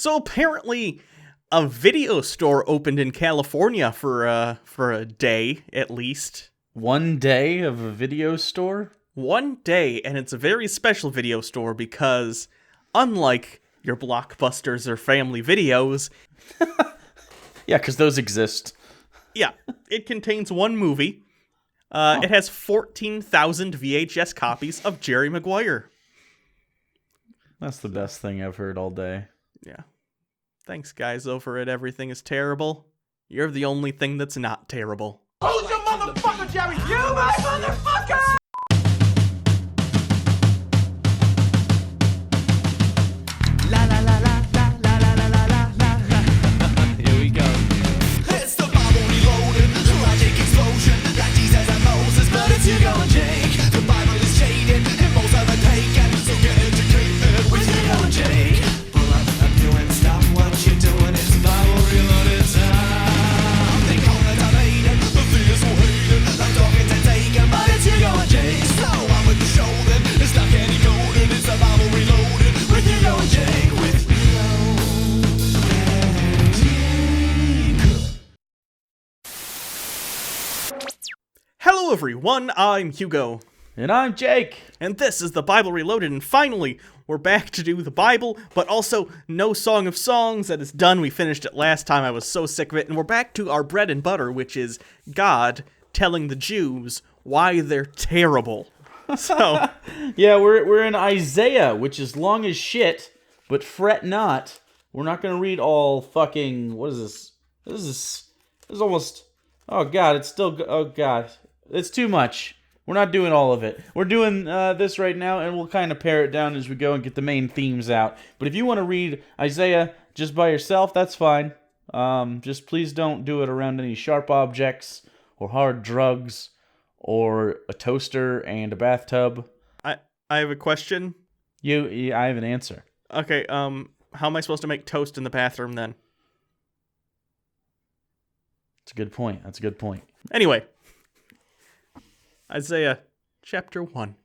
So apparently, a video store opened in California for a day at least. One day of a video store? One day, and it's a very special video store because, unlike your blockbusters or family videos, Yeah, because those exist. yeah, it contains one movie. It has 14,000 VHS copies of Jerry Maguire. That's the best thing I've heard all day. Yeah. Thanks, guys, over at Everything is Terrible. You're the only thing that's not terrible. Who's your motherfucker, Jerry? You, my motherfucker! La la la la la la la la la la la. Here we go. It's the Bible reloaded, the logic explosion. Like Jesus and Moses, but it's Hugo and Jake. The Bible is shaded, and most of it taken. So get educated with Hugo and Jake. Pull up a pew and stop what you're doing. It's Bible reloaded time. They call it debated, the theist will hate it. I'm talking to taken, but it's Hugo and Jake. So I'm with the show then. It's not candy coated, it's the Bible reloaded with Hugo and Jake. With Hugo and Jake. Hello, everyone. I'm Hugo. And I'm Jake. And this is the Bible Reloaded, and finally, we're back to do the Bible, but also no Song of Songs. That is done. We finished it last time. I was so sick of it. And we're back to our bread and butter, which is God telling the Jews why they're terrible. So, Yeah, we're in Isaiah, which is long as shit, but fret not. We're not going to read all fucking... What is this? This is almost... Oh, God, it's still... Oh, God. It's too much. We're not doing all of it. We're doing this right now, and we'll kind of pare it down as we go and get the main themes out. But if you want to read Isaiah just by yourself, that's fine. Just please don't do it around any sharp objects or hard drugs or a toaster and a bathtub. I have a question. I have an answer. Okay, how am I supposed to make toast in the bathroom then? That's a good point. That's a good point. Anyway, Isaiah chapter 1.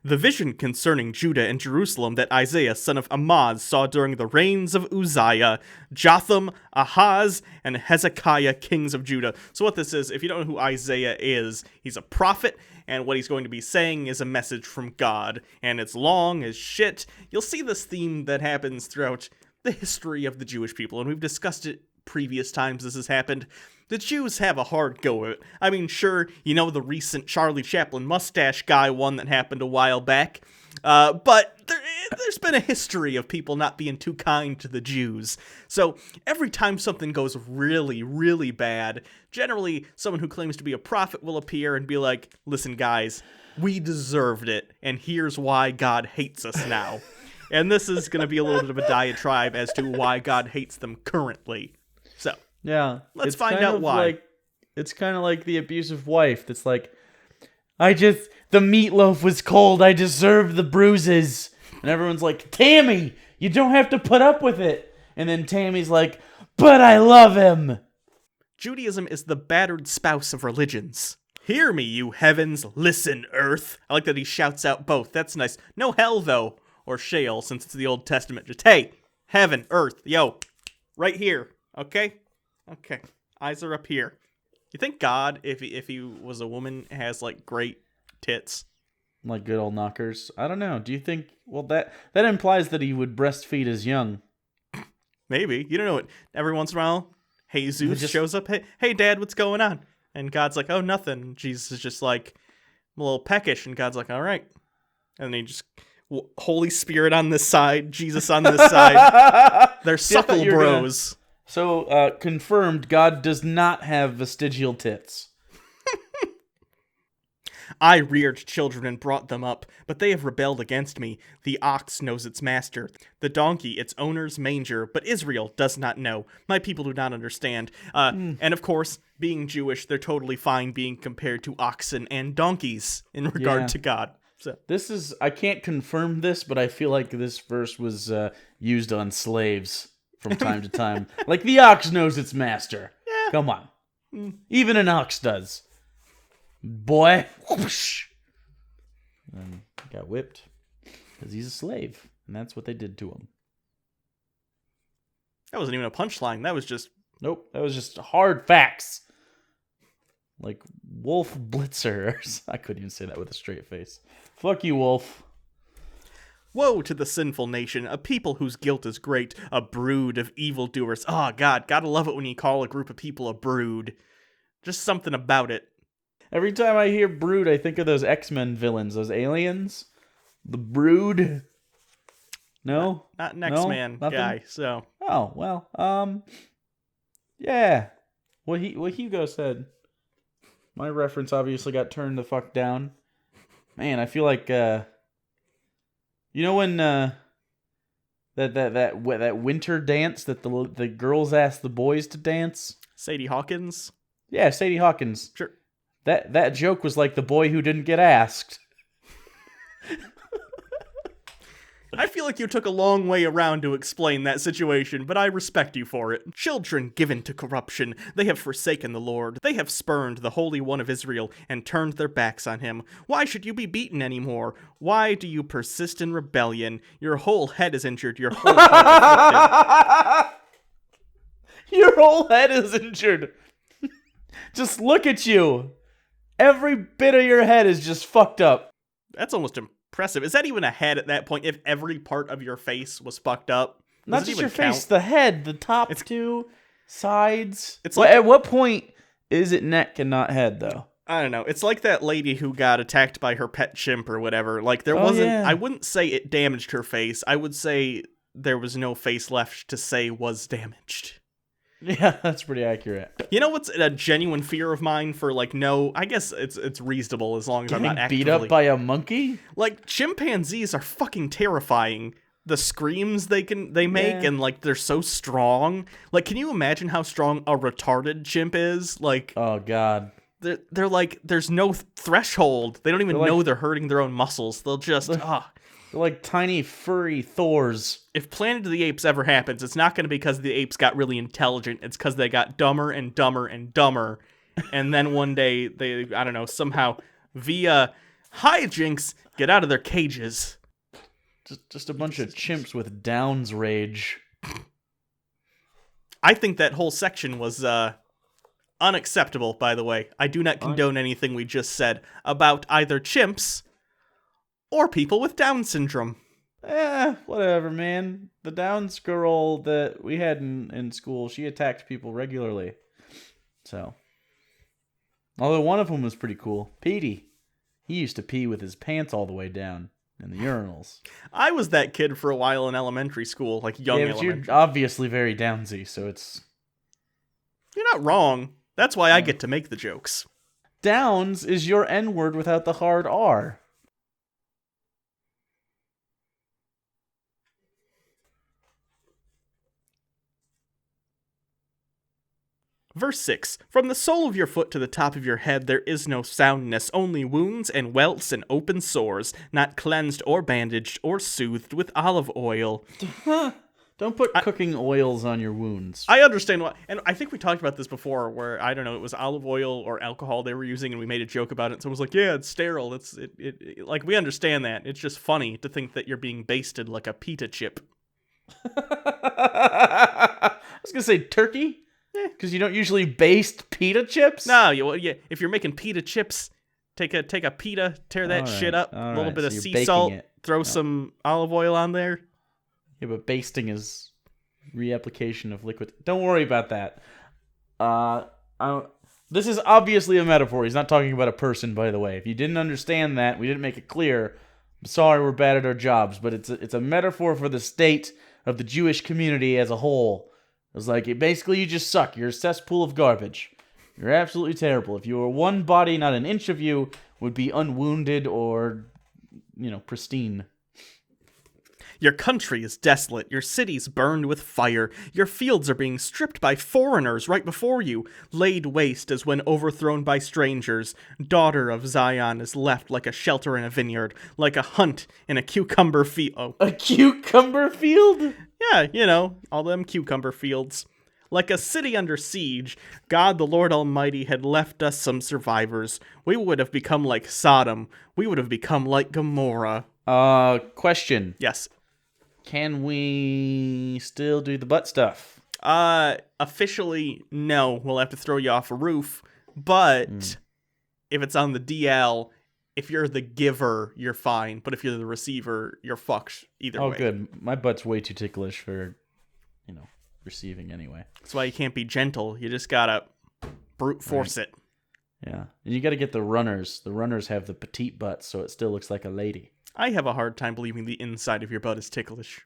The vision concerning Judah and Jerusalem that Isaiah son of Amoz saw during the reigns of Uzziah, Jotham, Ahaz, and Hezekiah, kings of Judah. So what this is, if you don't know who Isaiah is, he's a prophet, and what he's going to be saying is a message from God, and it's long as shit. You'll see this theme that happens throughout the history of the Jewish people, and we've discussed it previous times this has happened. The Jews have a hard go of it. I mean, sure, you know the recent Charlie Chaplin mustache guy one that happened a while back, but there's been a history of people not being too kind to the Jews. So every time something goes really, really bad, generally someone who claims to be a prophet will appear and be like, listen guys, we deserved it, and here's why God hates us now. And this is going to be a little bit of a diatribe as to why God hates them currently. So, Yeah. Let's find out why. It's kind of like the abusive wife that's like, the meatloaf was cold, I deserve the bruises. And everyone's like, Tammy, you don't have to put up with it. And then Tammy's like, but I love him. Judaism is the battered spouse of religions. Hear me, you heavens, listen, earth. I like that he shouts out both. That's nice. No hell, though, or Sheol, since it's the Old Testament. Just, hey, heaven, earth, yo, right here. Okay? Okay. Eyes are up here. You think God, if he was a woman, has, like, great tits? Like good old knockers. I don't know. Do you think... Well, that implies that he would breastfeed his young. Maybe. You don't know what. Every once in a while, Jesus shows up. Hey, Dad, what's going on? And God's like, oh, nothing. Jesus is just, like, a little peckish. And God's like, all right. And then he just... Holy Spirit on this side, Jesus on this side. They're suckle bros. So, confirmed, God does not have vestigial tits. I reared children and brought them up, but they have rebelled against me. The ox knows its master, the donkey its owner's manger, but Israel does not know. My people do not understand. And of course, being Jewish, they're totally fine being compared to oxen and donkeys in regard to God. So this is, I can't confirm this, but I feel like this verse was used on slaves from time to time. Like, the ox knows its master. Yeah. Come on. Even an ox does. Boy. Whoosh. And he got whipped because he's a slave. And that's what they did to him. That wasn't even a punchline. That was just... Nope, that was just hard facts. Like Wolf Blitzer. I couldn't even say that with a straight face. Fuck you, Wolf. Woe to the sinful nation, a people whose guilt is great, a brood of evildoers. Oh, God, gotta love it when you call a group of people a brood. Just something about it. Every time I hear brood, I think of those X-Men villains, those aliens. The brood. No? Not an X-Man guy, so... Oh, well, yeah. What Hugo said. My reference obviously got turned the fuck down. Man, I feel like, you know when, that winter dance that the girls asked the boys to dance? Sadie Hawkins? Yeah, Sadie Hawkins. Sure. That joke was like the boy who didn't get asked. I feel like you took a long way around to explain that situation, but I respect you for it. Children given to corruption, they have forsaken the Lord. They have spurned the Holy One of Israel and turned their backs on him. Why should you be beaten anymore? Why do you persist in rebellion? Your whole head is injured, your whole heart afflicted. Your whole head is injured. Just look at you. Every bit of your head is just fucked up. That's almost impressive. Is that even a head at that point if every part of your face was fucked up? Not just your face, the head, the top two, sides. It's like, at what point is it neck and not head, though? I don't know. It's like that lady who got attacked by her pet chimp or whatever. Like, there wasn't... Yeah. I wouldn't say it damaged her face. I would say there was no face left to say was damaged. Yeah, that's pretty accurate. You know what's a genuine fear of mine for, like, no... I guess it's reasonable as long as I'm not actively... beat up by a monkey? Like, chimpanzees are fucking terrifying. The screams they make, and, like, they're so strong. Like, can you imagine how strong a retarded chimp is? Like... Oh, God. They're like, there's no threshold. They don't even know they're hurting their own muscles. They'll just... They're like tiny, furry Thors. If Planet of the Apes ever happens, it's not going to be because the apes got really intelligent. It's because they got dumber and dumber and dumber. And then one day, they, I don't know, somehow, via hijinks, get out of their cages. Just a bunch of chimps with Down's rage. I think that whole section was unacceptable, by the way. I do not condone anything we just said about either chimps or people with Down syndrome. Whatever, man. The Downs girl that we had in school, she attacked people regularly. So. Although one of them was pretty cool. Petey. He used to pee with his pants all the way down in the urinals. I was that kid for a while in elementary school, like young elementary. You're obviously very Downsy, so it's... You're not wrong. That's why I get to make the jokes. Downs is your N-word without the hard R. Verse 6. From the sole of your foot to the top of your head there is no soundness, only wounds and welts and open sores, not cleansed or bandaged or soothed with olive oil. Don't put cooking oils on your wounds. I understand why, and I think we talked about this before, where, I don't know, it was olive oil or alcohol they were using, and we made a joke about it, so it was like, yeah, it's sterile, it like, we understand that. It's just funny to think that you're being basted like a pita chip. I was gonna say turkey? Because you don't usually baste pita chips? No, if you're making pita chips, take a pita, tear that shit up, a little bit of sea salt, throw some olive oil on there. Yeah, but basting is reapplication of liquid. Don't worry about that. This is obviously a metaphor. He's not talking about a person, by the way. If you didn't understand that, we didn't make it clear. I'm sorry, we're bad at our jobs, but it's a metaphor for the state of the Jewish community as a whole. It's like, basically, you just suck. You're a cesspool of garbage. You're absolutely terrible. If you were one body, not an inch of you would be unwounded or, pristine. Your country is desolate, your cities burned with fire, your fields are being stripped by foreigners right before you, laid waste as when overthrown by strangers. Daughter of Zion is left like a shelter in a vineyard, like a hunt in a cucumber field. Oh. A cucumber field? Yeah, all them cucumber fields. Like a city under siege, God the Lord Almighty had left us some survivors. We would have become like Sodom. We would have become like Gomorrah. Question. Yes. can we still do the butt stuff? Officially, no. We'll have to throw you off a roof. But if it's on the DL, if you're the giver, you're fine. But if you're the receiver, you're fucked either way. Oh, good. My butt's way too ticklish for, receiving anyway. That's why you can't be gentle. You just gotta brute force it. Yeah. And you gotta get the runners. The runners have the petite butts, so it still looks like a lady. I have a hard time believing the inside of your butt is ticklish.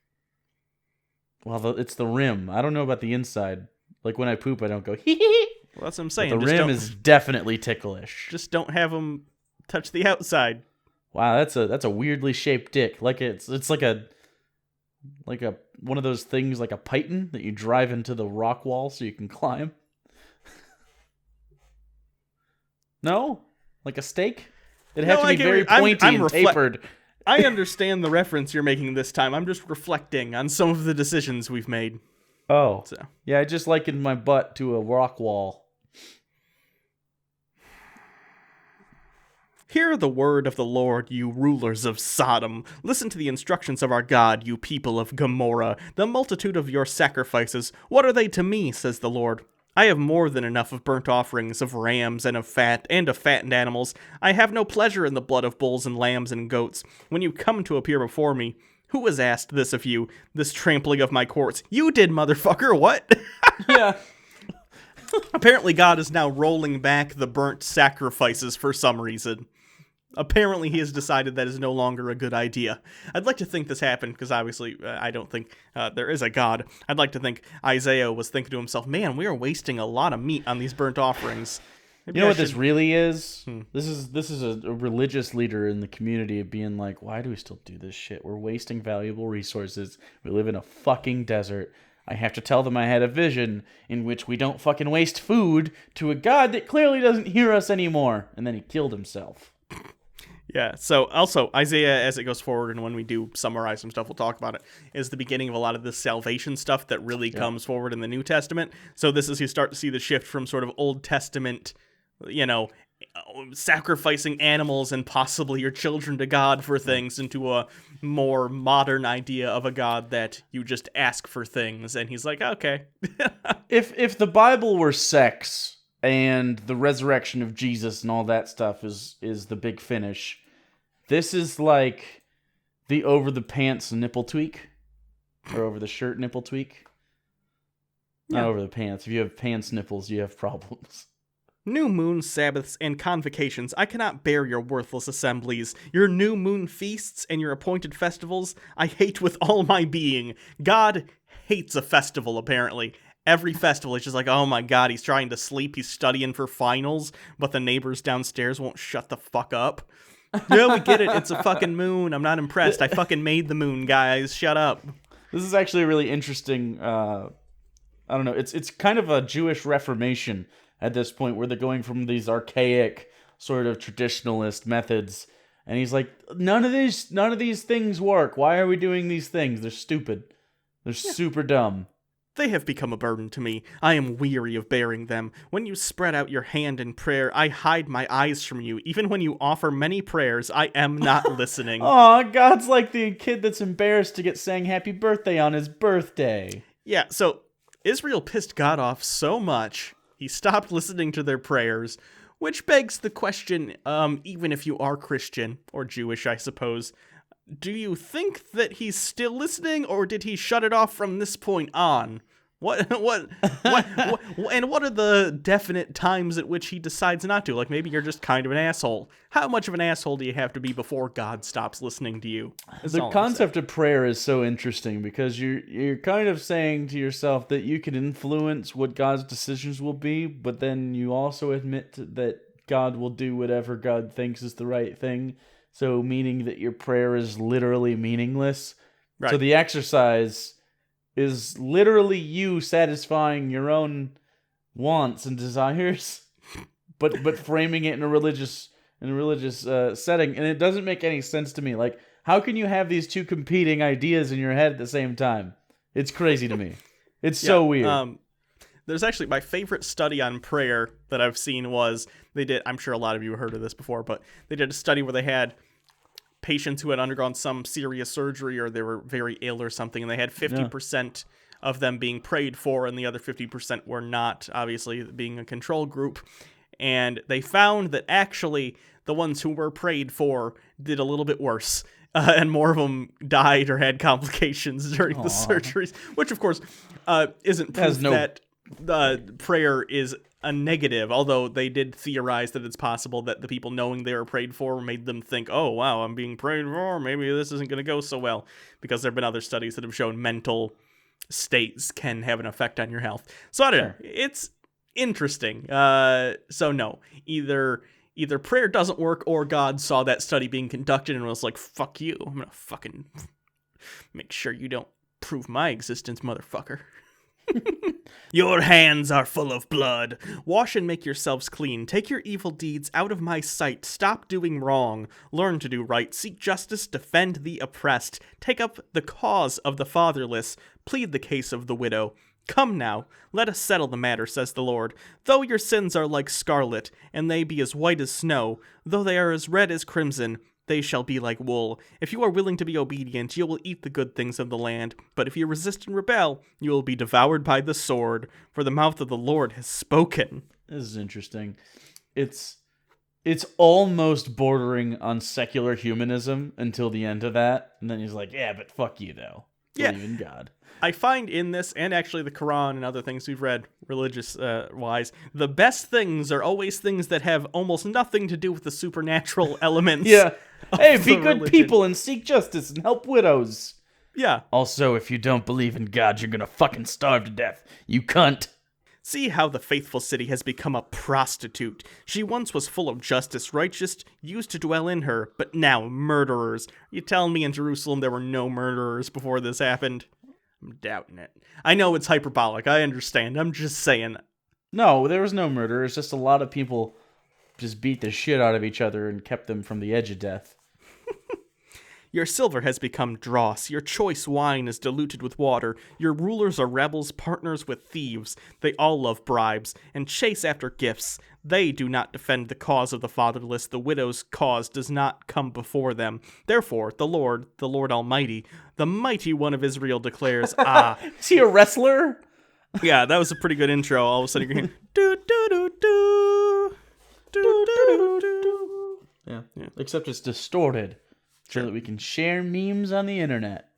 Well, it's the rim. I don't know about the inside. Like when I poop, I don't go hee hee. Well, that's what I'm saying. But the rim is definitely ticklish. Just don't have them touch the outside. Wow, that's a weirdly shaped dick. Like it's like a one of those things like a python that you drive into the rock wall so you can climb. No? Like a stake? It'd have to be very pointy and tapered. I understand the reference you're making this time. I'm just reflecting on some of the decisions we've made. Oh. So. Yeah, I just likened my butt to a rock wall. Hear the word of the Lord, you rulers of Sodom. Listen to the instructions of our God, you people of Gomorrah. The multitude of your sacrifices, what are they to me, says the Lord? I have more than enough of burnt offerings, of rams, and of fattened animals. I have no pleasure in the blood of bulls and lambs and goats. When you come to appear before me, who has asked this of you, this trampling of my courts? You did, motherfucker, what? Yeah. Apparently God is now rolling back the burnt sacrifices for some reason. Apparently he has decided that is no longer a good idea. I'd like to think this happened, because obviously I don't think there is a God. I'd like to think Isaiah was thinking to himself, man, we are wasting a lot of meat on these burnt offerings. Maybe you know what this really is? This is a religious leader in the community being like, why do we still do this shit? We're wasting valuable resources. We live in a fucking desert. I have to tell them I had a vision in which we don't fucking waste food to a God that clearly doesn't hear us anymore. And then he killed himself. Yeah, so also, Isaiah, as it goes forward, and when we do summarize some stuff, we'll talk about it, is the beginning of a lot of this salvation stuff that really comes forward in the New Testament. So this is, you start to see the shift from sort of Old Testament, sacrificing animals and possibly your children to God for things, into a more modern idea of a God that you just ask for things, and he's like, okay. If the Bible were sex, and the resurrection of Jesus and all that stuff is the big finish, this is like the over-the-pants nipple tweak. Or over-the-shirt nipple tweak. Not over the pants. If you have pants nipples, you have problems. New moon Sabbaths and convocations, I cannot bear your worthless assemblies. Your new moon feasts and your appointed festivals, I hate with all my being. God hates a festival, apparently. Every festival is just like, oh my god, he's trying to sleep, he's studying for finals, but the neighbors downstairs won't shut the fuck up. Yeah, we get it, it's a fucking moon, I'm not impressed, I fucking made the moon, guys, shut up. This is actually a really interesting, I don't know, it's kind of a Jewish Reformation at this point, where they're going from these archaic, sort of traditionalist methods, and he's like, none of these things work, why are we doing these things? They're stupid. They're super dumb. They have become a burden to me. I am weary of bearing them. When you spread out your hand in prayer, I hide my eyes from you. Even when you offer many prayers, I am not listening. Aw, God's like the kid that's embarrassed to get sang happy birthday on his birthday. Yeah, so Israel pissed God off so much, he stopped listening to their prayers, which begs the question, even if you are Christian, or Jewish, I suppose, do you think that he's still listening, or did he shut it off from this point on? What, and what are the definite times at which he decides not to? Like, maybe you're just kind of an asshole. How much of an asshole do you have to be before God stops listening to you? The concept of prayer is so interesting, because you're kind of saying to yourself that you can influence what God's decisions will be, but then you also admit that God will do whatever God thinks is the right thing. So meaning that your prayer is literally meaningless. Right. So the exercise is literally you satisfying your own wants and desires, but framing it in a religious setting, and it doesn't make any sense to me. Like, how can you have these two competing ideas in your head at the same time? It's crazy to me. It's so weird. There's actually, my favorite study on prayer that I've seen was, I'm sure a lot of you have heard of this before, but they did a study where they had patients who had undergone some serious surgery or they were very ill or something, and they had 50% of them being prayed for, and the other 50% were not, obviously being a control group. And they found that actually the ones who were prayed for did a little bit worse. And more of them died or had complications during the surgeries, which, of course, isn't proof that the prayer is a negative, although they did theorize that it's possible that the people knowing they were prayed for made them think, oh, wow, I'm being prayed for, maybe this isn't going to go so well, because there have been other studies that have shown mental states can have an effect on your health. So I don't know. It's interesting. So no, either prayer doesn't work or God saw that study being conducted and was like, fuck you, I'm gonna fucking make sure you don't prove my existence, motherfucker. Your hands are full of blood. Wash and make yourselves clean. Take your evil deeds out of my sight. Stop doing wrong. Learn to do right. Seek justice. Defend the oppressed. Take up the cause of the fatherless. Plead the case of the widow. Come now, let us settle the matter, says the Lord. Though your sins are like scarlet, and they be as white as snow, though they are as red as crimson, they shall be like wool. If you are willing to be obedient, you will eat the good things of the land. But if you resist and rebel, you will be devoured by the sword, for the mouth of the Lord has spoken. This is interesting. It's almost bordering on secular humanism until the end of that, and then he's like, yeah, but fuck you, though. Believe in God. I find in this, and actually the Quran and other things we've read religious-wise, the best things are always things that have almost nothing to do with the supernatural elements. Yeah. Hey, be good religion. people and seek justice and help widows. Yeah. Also, if you don't believe in God, you're gonna fucking starve to death. You cunt. See how the faithful city has become a prostitute. She once was full of justice, righteous, used to dwell in her, but now murderers. You telling me in Jerusalem there were no murderers before this happened? I'm doubting it. I know it's hyperbolic, I understand. I'm just saying. No, there was no murder. It's just a lot of people just beat the shit out of each other and kept them from the edge of death. Your silver has become dross. Your choice wine is diluted with water. Your rulers are rebels, partners with thieves. They all love bribes and chase after gifts. They do not defend the cause of the fatherless. The widow's cause does not come before them. Therefore, the Lord Almighty, the mighty one of Israel declares, Is he a wrestler? Yeah, that was a pretty good intro. All of a sudden you're hearing, do-do-do-do, do-do-do-do. Yeah. Except it's distorted. So that we can share memes on the internet.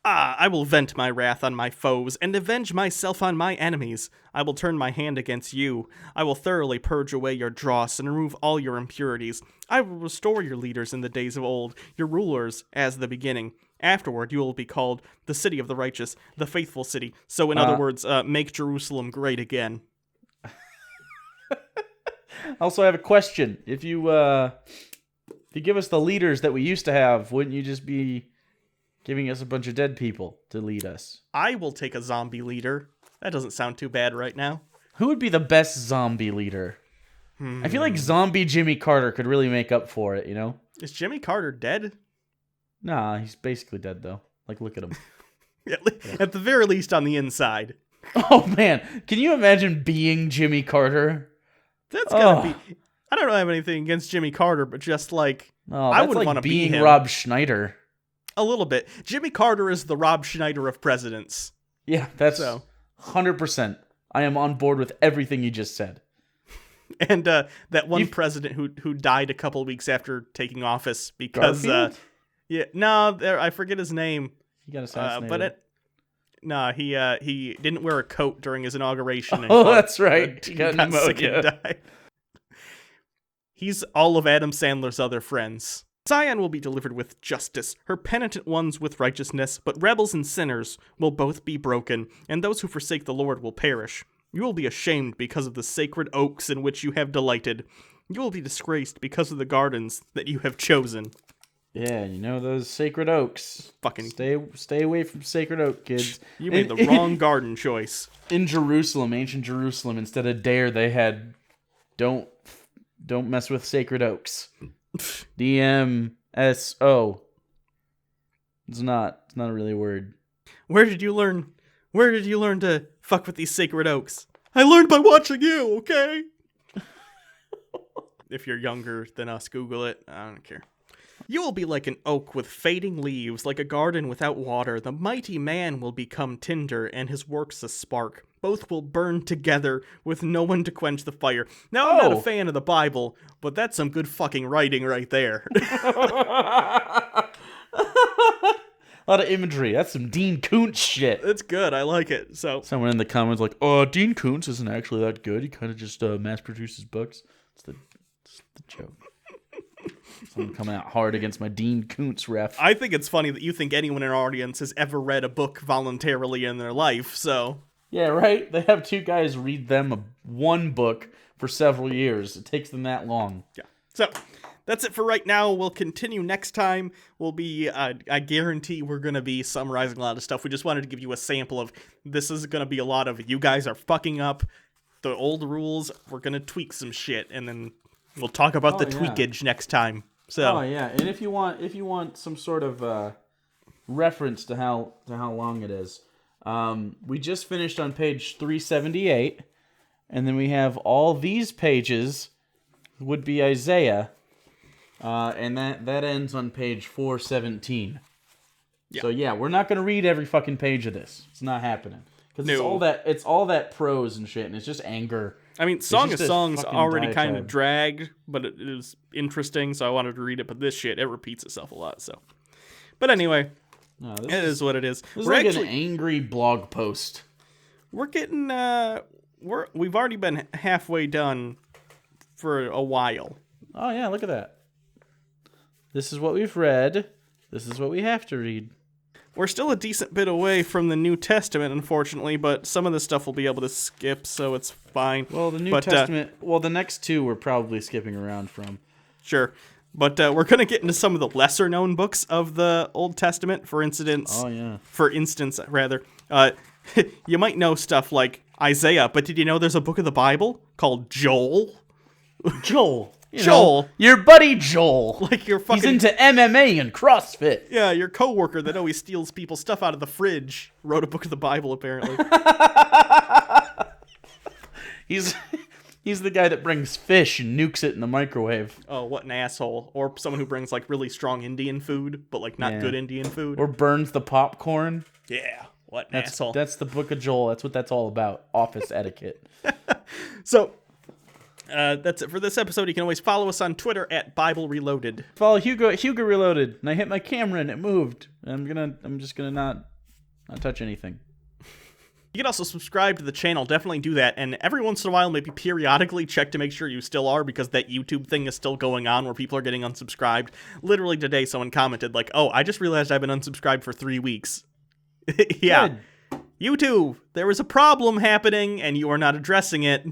I will vent my wrath on my foes and avenge myself on my enemies. I will turn my hand against you. I will thoroughly purge away your dross and remove all your impurities. I will restore your leaders in the days of old, your rulers as the beginning. Afterward, you will be called the city of the righteous, the faithful city. So, in other words, make Jerusalem great again. Also, I have a question. If you give us the leaders that we used to have, wouldn't you just be giving us a bunch of dead people to lead us? I will take a zombie leader. That doesn't sound too bad right now. Who would be the best zombie leader? I feel like zombie Jimmy Carter could really make up for it, you know? Is Jimmy Carter dead? Nah, he's basically dead, though. Like, look at him. At the very least on the inside. Oh, man. Can you imagine being Jimmy Carter? That's gotta be... I don't have anything against Jimmy Carter, but just like... I wouldn't want to be him. Being Rob Schneider. A little bit. Jimmy Carter is the Rob Schneider of presidents. Yeah, that's 100%. I am on board with everything you just said. And that one president who died a couple of weeks after taking office because... I forget his name. He got assassinated. He didn't wear a coat during his inauguration. And that's right. He got pneumonia. And died. He's all of Adam Sandler's other friends. Zion will be delivered with justice, her penitent ones with righteousness, but rebels and sinners will both be broken, and those who forsake the Lord will perish. You will be ashamed because of the sacred oaks in which you have delighted. You will be disgraced because of the gardens that you have chosen. Yeah, you know those sacred oaks. Fucking stay away from sacred oak, kids. You made the wrong garden choice. In Jerusalem, ancient Jerusalem, instead of dare, they had don't mess with sacred oaks. DMSO. It's not really a word. Where did you learn to fuck with these sacred oaks? I learned by watching you, okay? If you're younger than us, Google it. I don't care. You will be like an oak with fading leaves, like a garden without water. The mighty man will become tinder, and his works a spark. Both will burn together, with no one to quench the fire. Now, I'm not a fan of the Bible, but that's some good fucking writing right there. A lot of imagery. That's some Dean Koontz shit. It's good. I like it. So Someone in the comments like, Dean Koontz isn't actually that good. He kind of just mass produces books. It's the joke. Someone coming out hard against my Dean Koontz ref. I think it's funny that you think anyone in our audience has ever read a book voluntarily in their life, so... Yeah, right? They have two guys read them one book for several years. It takes them that long. Yeah. So, that's it for right now. We'll continue next time. We'll be, I guarantee we're going to be summarizing a lot of stuff. We just wanted to give you a sample of, this is going to be a lot of, you guys are fucking up the old rules. We're going to tweak some shit, and then we'll talk about the tweakage next time. So. Oh, yeah. And if you want some sort of reference to how long it is, we just finished on page 378, and then we have all these pages would be Isaiah, and that ends on page 417. Yeah. So yeah, we're not gonna read every fucking page of this. It's not happening because it's all that prose and shit, and it's just anger. I mean, Song of Songs already kind of dragged, but it is interesting, so I wanted to read it. But this shit, it repeats itself a lot. So, but anyway. No, it is what it is. This is like an angry blog post. We're getting we've already been halfway done for a while. Oh yeah, look at that. This is what we've read. This is what we have to read. We're still a decent bit away from the New Testament, unfortunately, but some of this stuff we'll be able to skip, so it's fine. Well, the New Testament... the next two we're probably skipping around from. Sure. But we're going to get into some of the lesser-known books of the Old Testament, for instance. Oh, yeah. For instance, rather. You might know stuff like Isaiah, but did you know there's a book of the Bible called Joel? Joel. Joel. Your buddy Joel. Like your fucking... He's into MMA and CrossFit. Yeah, your coworker that always steals people's stuff out of the fridge wrote a book of the Bible, apparently. He's the guy that brings fish and nukes it in the microwave. Oh, what an asshole. Or someone who brings, like, really strong Indian food, but, like, not good Indian food. Or burns the popcorn. Yeah, what an asshole. That's the book of Joel. That's what that's all about. Office etiquette. So... that's it for this episode. You can always follow us on Twitter at Bible Reloaded. Follow Hugo at Hugo Reloaded. And I hit my camera and it moved. I'm just gonna not touch anything. You can also subscribe to the channel. Definitely do that. And every once in a while, maybe periodically check to make sure you still are, because that YouTube thing is still going on where people are getting unsubscribed. Literally today, someone commented like, "Oh, I just realized I've been unsubscribed for 3 weeks." Yeah. Good. YouTube, there was a problem happening and you are not addressing it.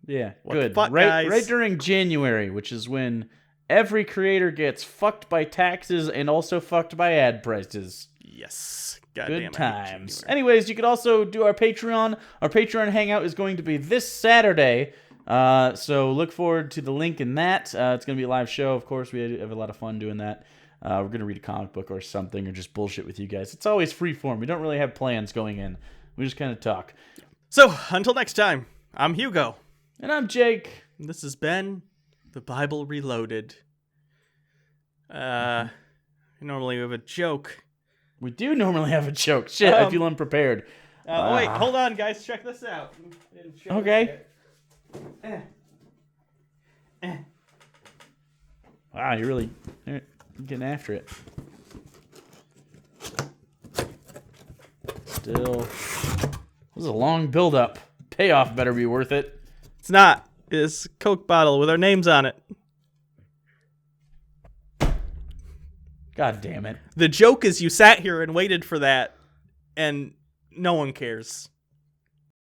Yeah, what good. The fuck, guys? Right during January, which is when every creator gets fucked by taxes and also fucked by ad prices. Yes. Good times. Anyways, you could also do our Patreon. Our Patreon hangout is going to be this Saturday. So look forward to the link in that. It's going to be a live show, of course. We have a lot of fun doing that. We're going to read a comic book or something or just bullshit with you guys. It's always free form. We don't really have plans going in. We just kind of talk. So, until next time, I'm Hugo. And I'm Jake. And this has been The Bible Reloaded. Normally we have a joke. We do normally have a joke. Shit, I feel unprepared. Wait, hold on, guys. Check this out. Okay. Wow, you're getting after it. Still. This is a long build-up. Payoff better be worth it. It's not. It's a Coke bottle with our names on it. God damn it. The joke is you sat here and waited for that, and no one cares.